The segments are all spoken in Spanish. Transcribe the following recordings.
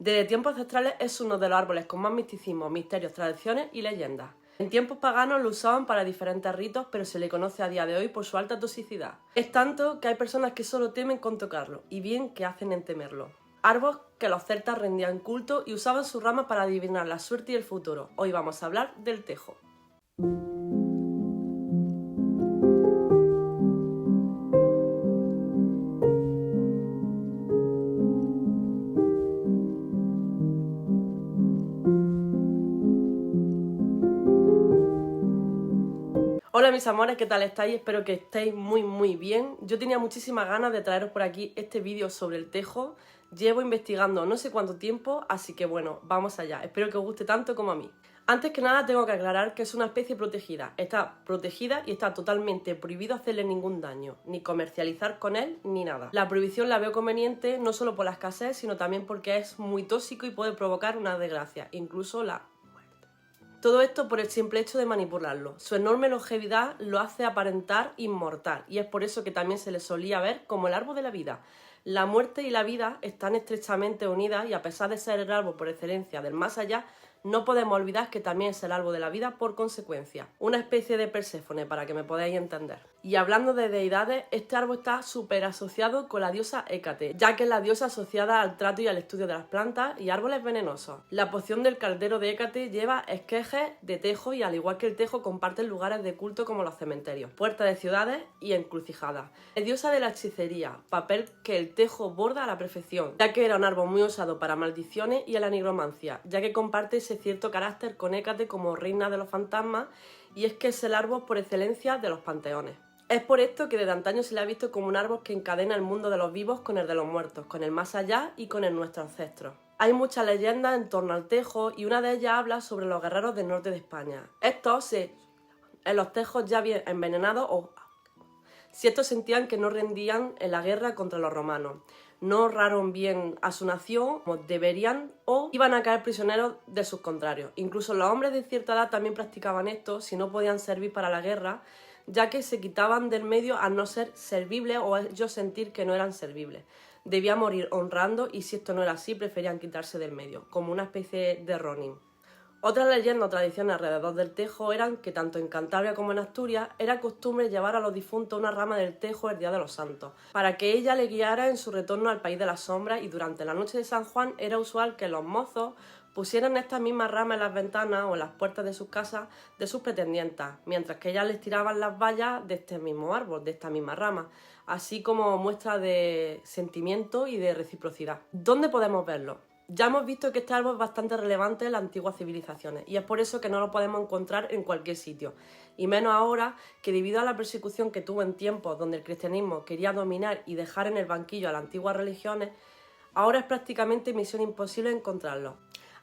Desde tiempos ancestrales es uno de los árboles con más misticismo, misterios, tradiciones y leyendas. En tiempos paganos lo usaban para diferentes ritos, pero se le conoce a día de hoy por su alta toxicidad. Es tanto que hay personas que solo temen con tocarlo, y bien que hacen en temerlo. Árbol que los celtas rendían culto y usaban sus ramas para adivinar la suerte y el futuro. Hoy vamos a hablar del tejo. Hola mis amores, ¿qué tal estáis? Espero que estéis muy bien. Yo tenía muchísimas ganas de traeros por aquí este vídeo sobre el tejo. Llevo investigando no sé cuánto tiempo, así que bueno, vamos allá. Espero que os guste tanto como a mí. Antes que nada tengo que aclarar que es una especie protegida. Está protegida y está totalmente prohibido hacerle ningún daño, ni comercializar con él, ni nada. La prohibición la veo conveniente no solo por la escasez, sino también porque es muy tóxico y puede provocar una desgracia, incluso la... Todo esto por el simple hecho de manipularlo. Su enorme longevidad lo hace aparentar inmortal y es por eso que también se le solía ver como el árbol de la vida. La muerte y la vida están estrechamente unidas y a pesar de ser el árbol por excelencia del más allá, no podemos olvidar que también es el árbol de la vida por consecuencia. Una especie de Perséfone para que me podáis entender. Y hablando de deidades, este árbol está súper asociado con la diosa Hécate, ya que es la diosa asociada al trato y al estudio de las plantas y árboles venenosos. La poción del caldero de Hécate lleva esquejes de tejo y al igual que el tejo comparten lugares de culto como los cementerios, puertas de ciudades y encrucijadas. Es diosa de la hechicería, papel que el tejo borda a la perfección, ya que era un árbol muy usado para maldiciones y a la nigromancia, ya que comparte ese cierto carácter con Hécate como reina de los fantasmas y es que es el árbol por excelencia de los panteones. Es por esto que desde antaño se le ha visto como un árbol que encadena el mundo de los vivos con el de los muertos, con el más allá y con el nuestro ancestro. Hay muchas leyendas en torno al tejo y una de ellas habla sobre los guerreros del norte de España. Estos en los tejos ya bien envenenados o si estos sentían que no rendían en la guerra contra los romanos, no honraron bien a su nación como deberían o iban a caer prisioneros de sus contrarios. Incluso los hombres de cierta edad también practicaban esto si no podían servir para la guerra, ya que se quitaban del medio al no ser servibles o ellos sentir que no eran servibles. Debían morir honrando y si esto no era así preferían quitarse del medio, como una especie de ronin. Otras leyendas o tradiciones alrededor del tejo eran que tanto en Cantabria como en Asturias era costumbre llevar a los difuntos una rama del tejo el día de los santos, para que ella le guiara en su retorno al país de las sombras y durante la noche de San Juan era usual que los mozos pusieran estas mismas ramas en las ventanas o en las puertas de sus casas de sus pretendientas, mientras que ellas les tiraban las bayas de este mismo árbol, de esta misma rama, así como muestra de sentimiento y de reciprocidad. ¿Dónde podemos verlo? Ya hemos visto que este árbol es bastante relevante en las antiguas civilizaciones y es por eso que no lo podemos encontrar en cualquier sitio, y menos ahora que debido a la persecución que tuvo en tiempos donde el cristianismo quería dominar y dejar en el banquillo a las antiguas religiones, ahora es prácticamente misión imposible encontrarlo.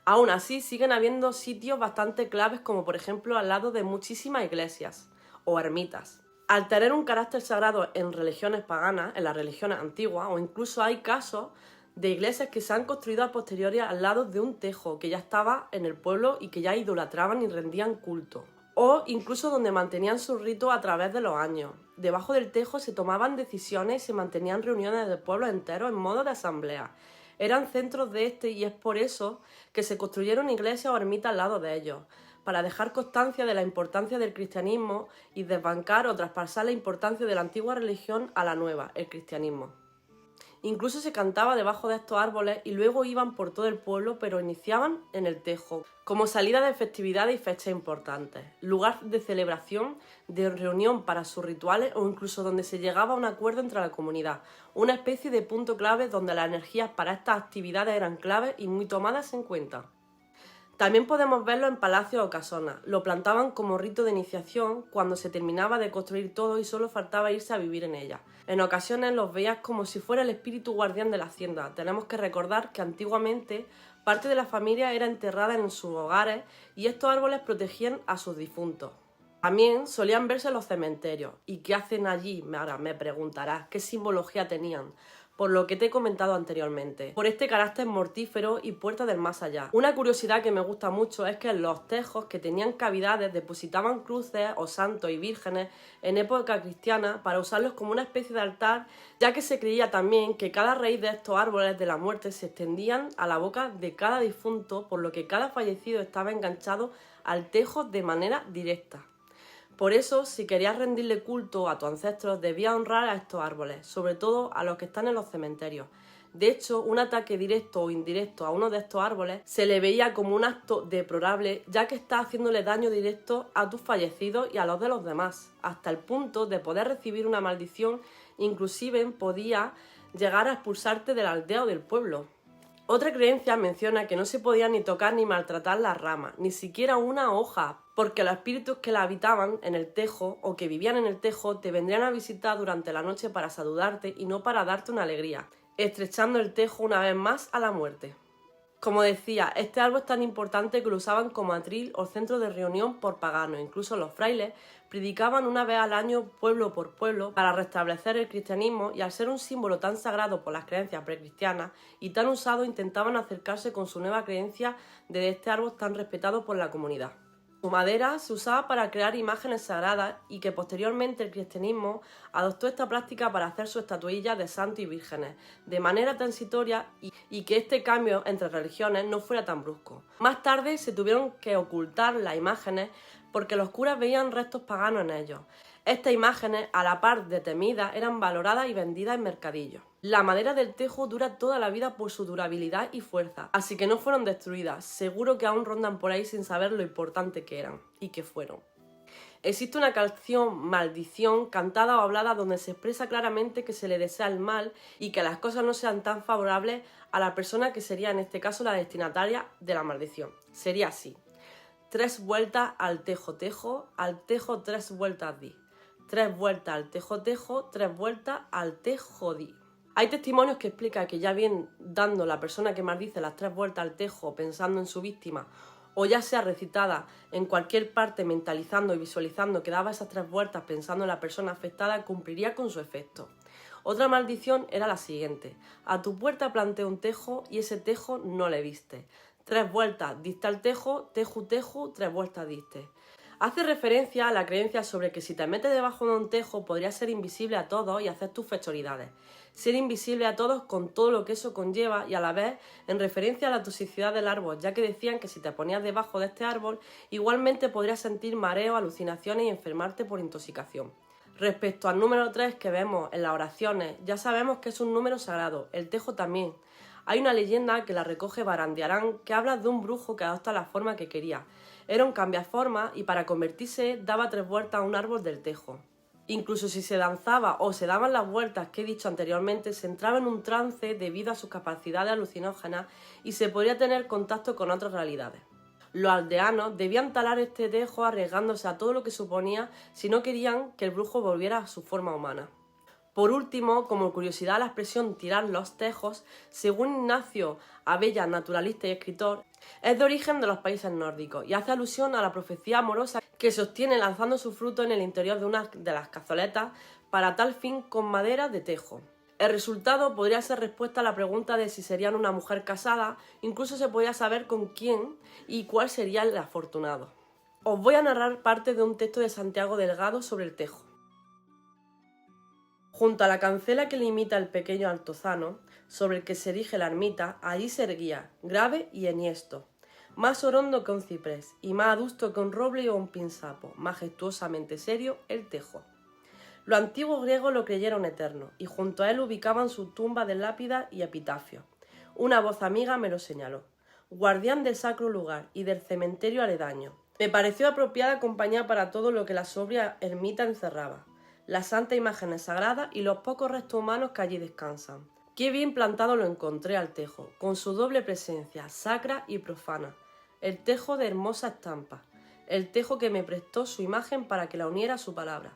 Aún así siguen habiendo sitios bastante claves como por ejemplo al lado de muchísimas iglesias o ermitas. Al tener un carácter sagrado en religiones paganas, en las religiones antiguas, o incluso hay casos de iglesias que se han construido a posteriori al lado de un tejo que ya estaba en el pueblo y que ya idolatraban y rendían culto. O incluso donde mantenían sus ritos a través de los años. Debajo del tejo se tomaban decisiones y se mantenían reuniones de pueblos enteros en modo de asamblea. Eran centros de este y es por eso que se construyeron iglesias o ermitas al lado de ellos, para dejar constancia de la importancia del cristianismo y desbancar o traspasar la importancia de la antigua religión a la nueva, el cristianismo. Incluso se cantaba debajo de estos árboles y luego iban por todo el pueblo, pero iniciaban en el tejo, como salida de festividades y fechas importantes, lugar de celebración, de reunión para sus rituales o incluso donde se llegaba a un acuerdo entre la comunidad, una especie de punto clave donde las energías para estas actividades eran claves y muy tomadas en cuenta. También podemos verlo en palacios o casonas. Lo plantaban como rito de iniciación cuando se terminaba de construir todo y solo faltaba irse a vivir en ella. En ocasiones los veías como si fuera el espíritu guardián de la hacienda. Tenemos que recordar que antiguamente parte de la familia era enterrada en sus hogares y estos árboles protegían a sus difuntos. También solían verse en los cementerios. ¿Y qué hacen allí? Ahora me preguntarás, ¿qué simbología tenían? por lo que te he comentado anteriormente, por este carácter mortífero y puerta del más allá. Una curiosidad que me gusta mucho es que en los tejos que tenían cavidades depositaban cruces o santos y vírgenes en época cristiana para usarlos como una especie de altar, ya que se creía también que cada raíz de estos árboles de la muerte se extendían a la boca de cada difunto, por lo que cada fallecido estaba enganchado al tejo de manera directa. Por eso, si querías rendirle culto a tus ancestros, debías honrar a estos árboles, sobre todo a los que están en los cementerios. De hecho, un ataque directo o indirecto a uno de estos árboles se le veía como un acto deplorable, ya que está haciéndole daño directo a tus fallecidos y a los de los demás, hasta el punto de poder recibir una maldición, inclusive podía llegar a expulsarte de la aldea o del pueblo. Otra creencia menciona que no se podía ni tocar ni maltratar las ramas, ni siquiera una hoja, porque los espíritus que la habitaban en el tejo o que vivían en el tejo te vendrían a visitar durante la noche para saludarte y no para darte una alegría, estrechando el tejo una vez más a la muerte. Como decía, este árbol es tan importante que lo usaban como atril o centro de reunión por paganos. Incluso los frailes predicaban una vez al año pueblo por pueblo para restablecer el cristianismo, y al ser un símbolo tan sagrado por las creencias precristianas y tan usado, intentaban acercarse con su nueva creencia de este árbol tan respetado por la comunidad. Su madera se usaba para crear imágenes sagradas y que posteriormente el cristianismo adoptó esta práctica para hacer sus estatuillas de santos y vírgenes de manera transitoria y que este cambio entre religiones no fuera tan brusco. Más tarde se tuvieron que ocultar las imágenes porque los curas veían restos paganos en ellos. Estas imágenes, a la par de temidas, eran valoradas y vendidas en mercadillos. La madera del tejo dura toda la vida por su durabilidad y fuerza, así que no fueron destruidas. Seguro que aún rondan por ahí sin saber lo importante que eran y que fueron. Existe una canción Maldición, cantada o hablada, donde se expresa claramente que se le desea el mal y que las cosas no sean tan favorables a la persona que sería en este caso la destinataria de la maldición. Sería así: 3 vueltas al tejo tejo, al tejo 3 vueltas di. 3 vueltas al tejo tejo, 3 vueltas al tejo di. Hay testimonios que explican que ya bien dando la persona que maldice las 3 vueltas al tejo pensando en su víctima, o ya sea recitada en cualquier parte mentalizando y visualizando que daba esas 3 vueltas pensando en la persona afectada, cumpliría con su efecto. Otra maldición era la siguiente: a tu puerta planté un tejo y ese tejo no le viste. 3 vueltas diste al tejo, teju teju, 3 vueltas diste. Hace referencia a la creencia sobre que si te metes debajo de un tejo podrías ser invisible a todos y hacer tus fechoridades. Ser invisible a todos con todo lo que eso conlleva, y a la vez en referencia a la toxicidad del árbol, ya que decían que si te ponías debajo de este árbol igualmente podrías sentir mareo, alucinaciones y enfermarte por intoxicación. Respecto al número 3 que vemos en las oraciones, ya sabemos que es un número sagrado, el tejo también. Hay una leyenda que la recoge Barandiarán que habla de un brujo que adopta la forma que quería. Era un cambiaforma y para convertirse daba 3 vueltas a un árbol del tejo. Incluso si se danzaba o se daban las vueltas que he dicho anteriormente, se entraba en un trance debido a sus capacidades alucinógenas y se podría tener contacto con otras realidades. Los aldeanos debían talar este tejo arriesgándose a todo lo que suponía si no querían que el brujo volviera a su forma humana. Por último, como curiosidad, la expresión tirar los tejos, según Ignacio Abella, naturalista y escritor, es de origen de los países nórdicos y hace alusión a la profecía amorosa que se obtiene lanzando su fruto en el interior de una de las cazoletas para tal fin con madera de tejo. El resultado podría ser respuesta a la pregunta de si serían una mujer casada, incluso se podía saber con quién y cuál sería el afortunado. Os voy a narrar parte de un texto de Santiago Delgado sobre el tejo. Junto a la cancela que limita el pequeño altozano, sobre el que se erige la ermita, allí se erguía, grave y enhiesto, más orondo que un ciprés, y más adusto que un roble o un pinzapo, majestuosamente serio, el tejo. Los antiguos griegos lo creyeron eterno, y junto a él ubicaban su tumba de lápidas y epitafios. Una voz amiga me lo señaló: guardián del sacro lugar y del cementerio aledaño. Me pareció apropiada compañía para todo lo que la sobria ermita encerraba, las santas imágenes sagradas y los pocos restos humanos que allí descansan. Qué bien plantado lo encontré al tejo, con su doble presencia, sacra y profana. El tejo de hermosa estampa, el tejo que me prestó su imagen para que la uniera a su palabra.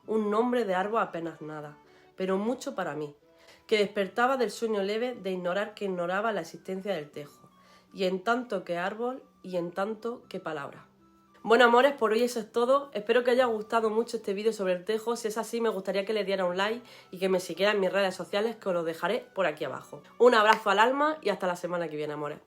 Un nombre de árbol apenas nada, pero mucho para mí, que despertaba del sueño leve de ignorar que ignoraba la existencia del tejo, y en tanto que árbol y en tanto que palabra. Bueno, amores, por hoy eso es todo. Espero que os haya gustado mucho este vídeo sobre el tejo. Si es así, me gustaría que le diera un like y que me siguiera en mis redes sociales, que os lo dejaré por aquí abajo. Un abrazo al alma y hasta la semana que viene, amores.